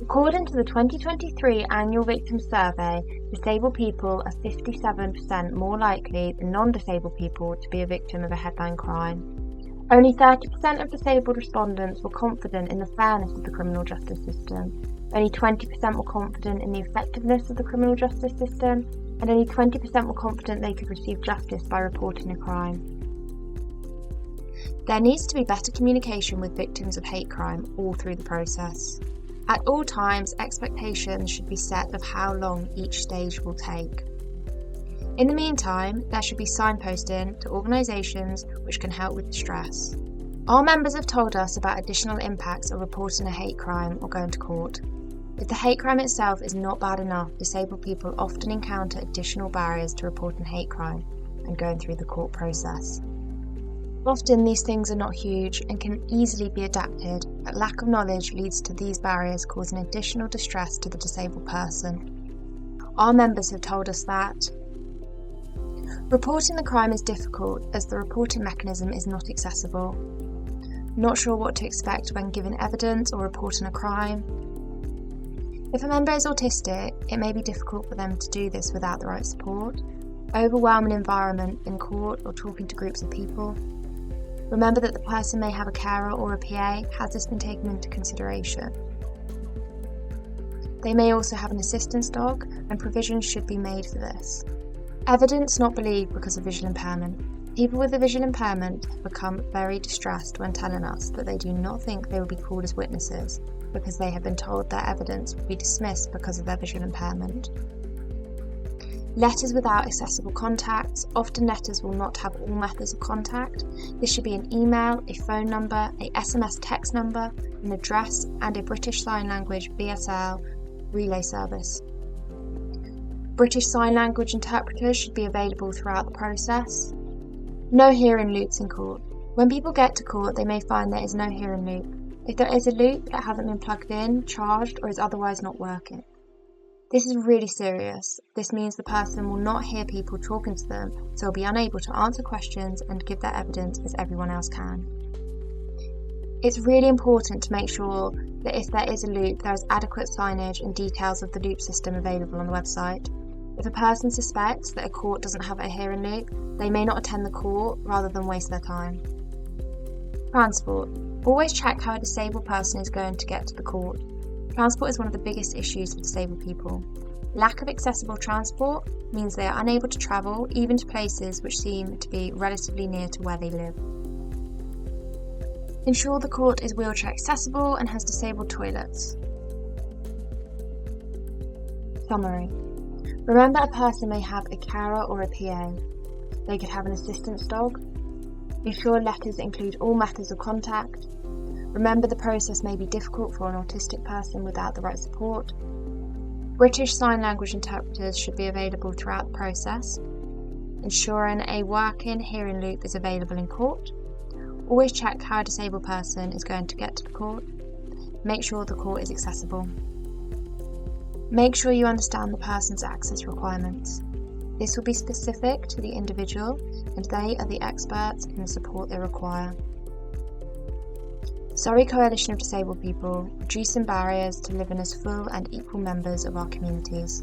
According to the 2023 Annual Victims Survey, disabled people are 57% more likely than non-disabled people to be a victim of a headline crime. Only 30% of disabled respondents were confident in the fairness of the criminal justice system. Only 20% were confident in the effectiveness of the criminal justice system, and only 20% were confident they could receive justice by reporting a crime. There needs to be better communication with victims of hate crime all through the process. At all times, expectations should be set of how long each stage will take. In the meantime, there should be signposting to organisations which can help with distress. Our members have told us about additional impacts of reporting a hate crime or going to court. If the hate crime itself is not bad enough, disabled people often encounter additional barriers to reporting hate crime and going through the court process. Often these things are not huge and can easily be adapted, but lack of knowledge leads to these barriers causing additional distress to the disabled person. Our members have told us that reporting the crime is difficult as the reporting mechanism is not accessible. Not sure what to expect when giving evidence or reporting a crime. If a member is autistic, it may be difficult for them to do this without the right support. Overwhelming environment in court or talking to groups of people. Remember that the person may have a carer or a PA. Has this been taken into consideration? They may also have an assistance dog, and provisions should be made for this. Evidence not believed because of visual impairment. People with a visual impairment have become very distressed when telling us that they do not think they will be called as witnesses because they have been told their evidence will be dismissed because of their visual impairment. Letters without accessible contacts. Often letters will not have all methods of contact. This should be an email, a phone number, a SMS text number, an address, and a British Sign Language BSL relay service. British Sign Language interpreters should be available throughout the process. No hearing loops in court. When people get to court, they may find there is no hearing loop. If there is a loop, it hasn't been plugged in, charged, or is otherwise not working. This is really serious. This means the person will not hear people talking to them, so will be unable to answer questions and give their evidence as everyone else can. It's really important to make sure that if there is a loop, there is adequate signage and details of the loop system available on the website. If a person suspects that a court doesn't have a hearing loop, they may not attend the court rather than waste their time. Transport. Always check how a disabled person is going to get to the court. Transport is one of the biggest issues for disabled people. Lack of accessible transport means they are unable to travel even to places which seem to be relatively near to where they live. Ensure the court is wheelchair accessible and has disabled toilets. Summary. Remember, a person may have a carer or a PA. They could have an assistance dog. Ensure letters include all methods of contact. Remember, the process may be difficult for an autistic person without the right support. British Sign Language interpreters should be available throughout the process. Ensuring a working hearing loop is available in court. Always check how a disabled person is going to get to the court. Make sure the court is accessible. Make sure you understand the person's access requirements. This will be specific to the individual, and they are the experts in the support they require. Surrey Coalition of Disabled People, reducing barriers to living as full and equal members of our communities.